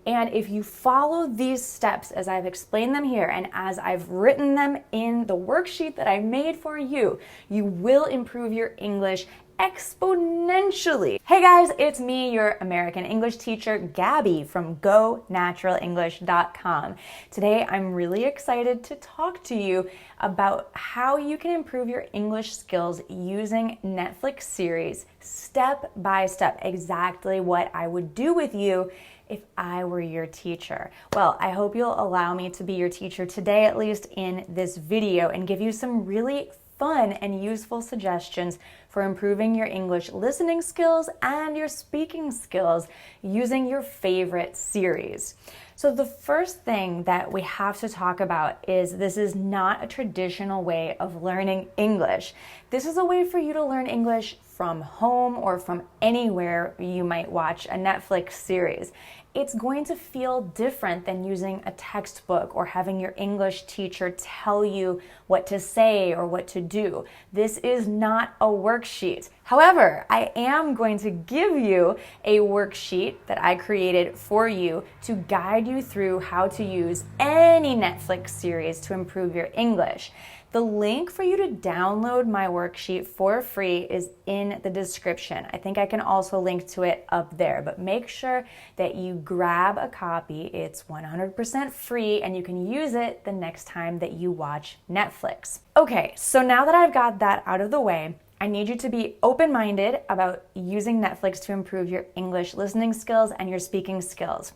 And if you follow these steps as I've explained them here and as I've written them in the worksheet that I made for you, you will improve your English exponentially. Hey guys, it's me, your American English teacher, Gabby from GoNaturalEnglish.com. Today, I'm really excited to talk to you about how you can improve your English skills using Netflix series step by step, exactly what I would do with you if I were your teacher. Well, I hope you'll allow me to be your teacher today, at least in this video, and give you some really fun and useful suggestions for improving your English listening skills and your speaking skills using your favorite series. So the first thing that we have to talk about is this is not a traditional way of learning English. This is a way for you to learn English from home or from anywhere you might watch a Netflix series. It's going to feel different than using a textbook or having your English teacher tell you what to say or what to do. This is not a worksheet. However, I am going to give you a worksheet that I created for you to guide you through how to use any Netflix series to improve your English. The link for you to download my worksheet for free is in the description. I think I can also link to it up there, but make sure that you grab a copy. It's 100% free and you can use it the next time that you watch Netflix. Okay, so now that I've got that out of the way, I need you to be open-minded about using Netflix to improve your English listening skills and your speaking skills.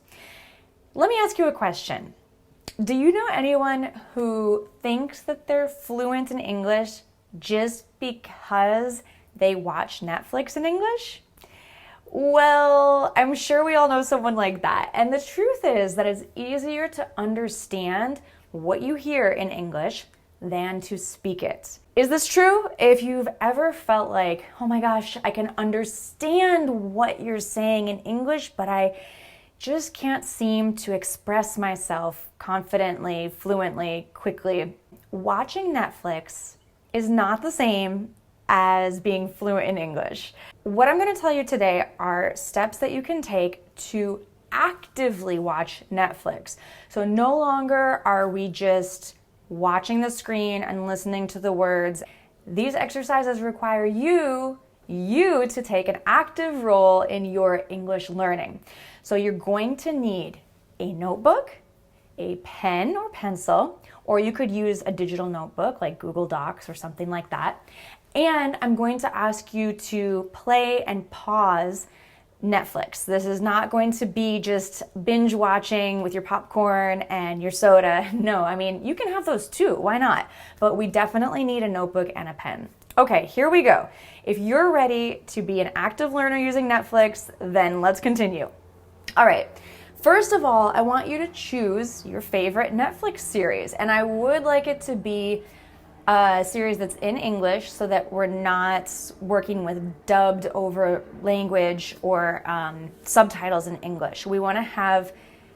Let me ask you a question. Do you know anyone who thinks that they're fluent in English just because they watch Netflix in English? Well, I'm sure we all know someone like that. And the truth is that it's easier to understand what you hear in English than to speak it. Is this true? If you've ever felt like, oh my gosh, I can understand what you're saying in English, but I just can't seem to express myself confidently, fluently, quickly. Watching Netflix is not the same as being fluent in English. What I'm going to tell you today are steps that you can take to actively watch Netflix. So no longer are we just watching the screen and listening to the words. These exercises require you to take an active role in your English learning. So you're going to need a notebook, a pen or pencil, or you could use a digital notebook like Google Docs or something like that. And I'm going to ask you to play and pause Netflix. This is not going to be just binge watching with your popcorn and your soda. No, I mean, you can have those too. Why not? But we definitely need a notebook and a pen. Okay, here we go. If you're ready to be an active learner using Netflix, then let's continue. All right. First of all, I want you to choose your favorite Netflix series, and I would like it to be a series that's in English so that we're not working with dubbed over language or subtitles in English. We want to have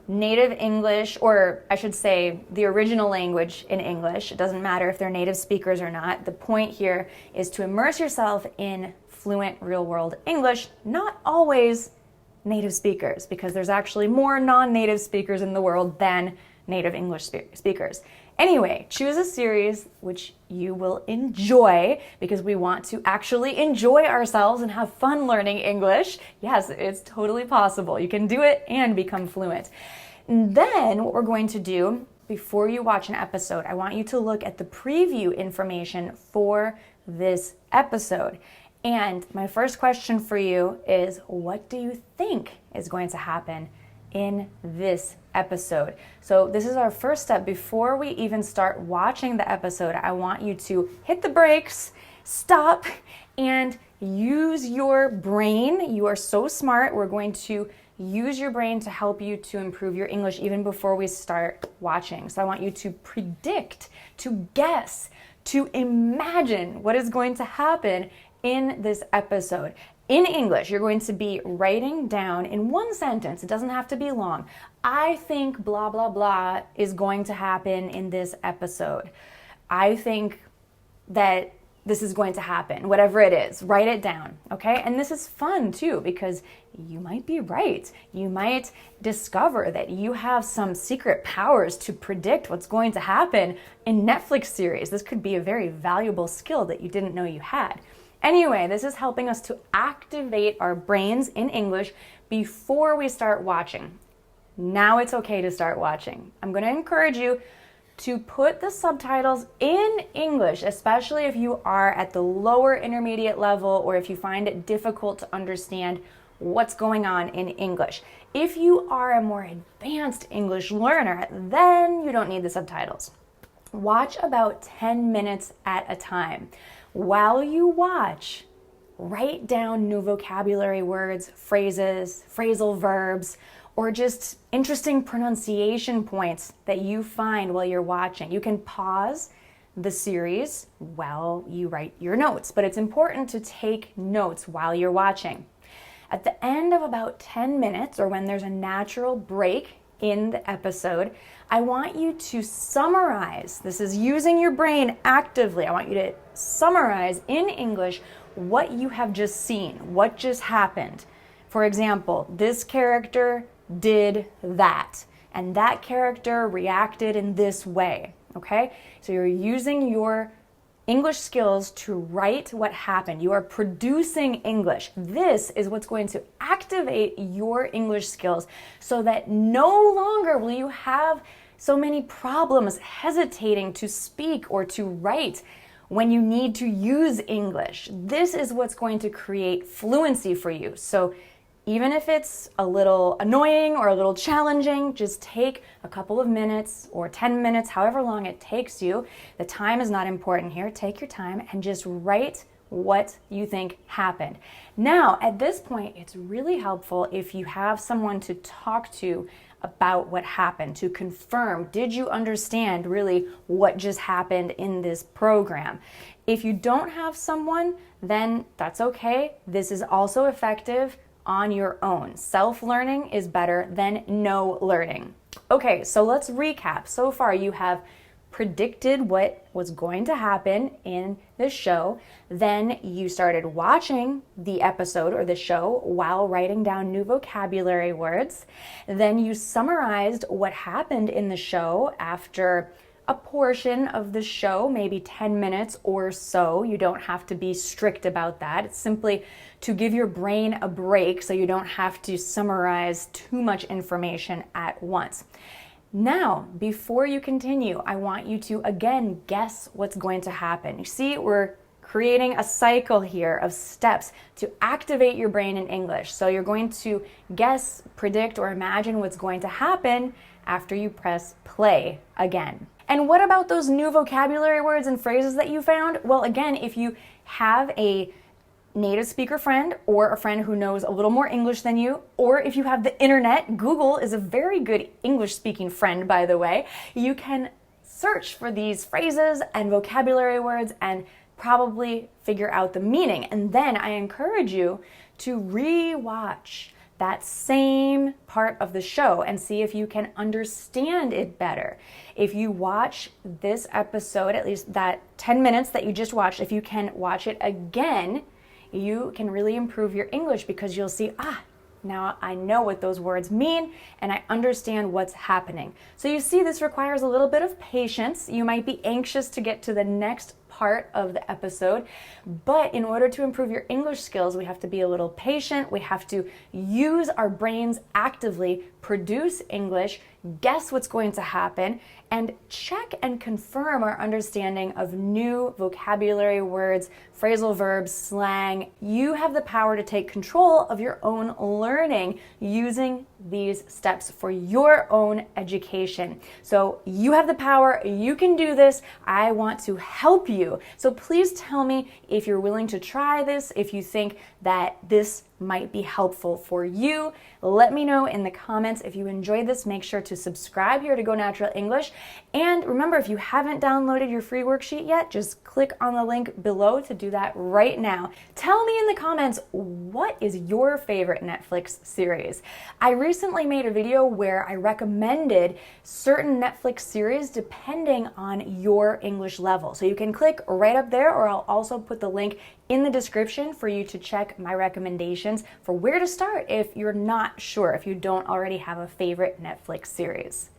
native English, or I should say the original language in English. It doesn't matter if they're native speakers or not. The point here is to immerse yourself in fluent real-world English, not always native speakers, because there's actually more non-native speakers in the world than native English speakers. Anyway, choose a series which you will enjoy, because we want to actually enjoy ourselves and have fun learning English. Yes, it's totally possible. You can do it and become fluent. And then what we're going to do before you watch an episode, I want you to look at the preview information for this episode. And my first question for you is, what do you think is going to happen in this episode? So this is our first step. Before we even start watching the episode, I want you to hit the brakes, stop, and use your brain. You are so smart. We're going to use your brain to help you to improve your English even before we start watching. So I want you to predict, to guess, to imagine what is going to happen in this episode. In English, you're going to be writing down in one sentence, it doesn't have to be long, I think blah, blah, blah is going to happen in this episode. I think that this is going to happen, whatever it is, write it down, okay? And this is fun too, because you might be right. You might discover that you have some secret powers to predict what's going to happen in Netflix series. This could be a very valuable skill that you didn't know you had. Anyway, this is helping us to activate our brains in English before we start watching. Now it's okay to start watching. I'm going to encourage you to put the subtitles in English, especially if you are at the lower intermediate level or if you find it difficult to understand what's going on in English. If you are a more advanced English learner, then you don't need the subtitles. Watch about 10 minutes at a time. While you watch, write down new vocabulary words, phrases, phrasal verbs, or just interesting pronunciation points that you find while you're watching. You can pause the series while you write your notes, but it's important to take notes while you're watching. At the end of about 10 minutes, or when there's a natural break in the episode, I want you to summarize. This is using your brain actively. I want you to summarize in English what you have just seen, what just happened. For example, this character did that, and that character reacted in this way, okay? So you're using your English skills to write what happened. You are producing English. This is what's going to activate your English skills so that no longer will you have so many problems hesitating to speak or to write when you need to use English. This is what's going to create fluency for you. So even if it's a little annoying or a little challenging, just take a couple of minutes or 10 minutes, however long it takes you. The time is not important here. Take your time and just write what you think happened. Now, at this point, it's really helpful if you have someone to talk to about what happened, to confirm, did you understand really what just happened in this program? If you don't have someone, then that's okay. This is also effective on your own. Self-learning is better than no learning. Okay, so let's recap. So far you have predicted what was going to happen in the show. Then you started watching the episode or the show while writing down new vocabulary words. Then you summarized what happened in the show after a portion of the show, maybe 10 minutes or so. You don't have to be strict about that. It's simply to give your brain a break so you don't have to summarize too much information at once. Now, before you continue, I want you to again guess what's going to happen. You see, we're creating a cycle here of steps to activate your brain in English. So you're going to guess, predict, or imagine what's going to happen after you press play again. And what about those new vocabulary words and phrases that you found? Well, again, if you have a native speaker friend or a friend who knows a little more English than you, or if you have the internet, Google is a very good English speaking friend, by the way. You can search for these phrases and vocabulary words and probably figure out the meaning. And then I encourage you to re-watch that same part of the show and see if you can understand it better. If you watch this episode, at least that 10 minutes that you just watched, if you can watch it again, you can really improve your English because you'll see, now I know what those words mean and I understand what's happening. So you see, this requires a little bit of patience. You might be anxious to get to the next part of the episode, but in order to improve your English skills, we have to be a little patient. We have to use our brains actively, produce English, guess what's going to happen, and check and confirm our understanding of new vocabulary words, phrasal verbs, slang. You have the power to take control of your own learning using these steps for your own education. So you have the power, you can do this. I want to help you. So please tell me if you're willing to try this, if you think that this might be helpful for you. Let me know in the comments if you enjoyed this. Make sure to subscribe here to Go Natural English. And remember, if you haven't downloaded your free worksheet yet, just click on the link below to do that right now. Tell me in the comments, what is your favorite Netflix series? I recently made a video where I recommended certain Netflix series depending on your English level. So you can click right up there, or I'll also put the link in the description for you to check my recommendations for where to start if you're not sure, if you don't already have a favorite Netflix series.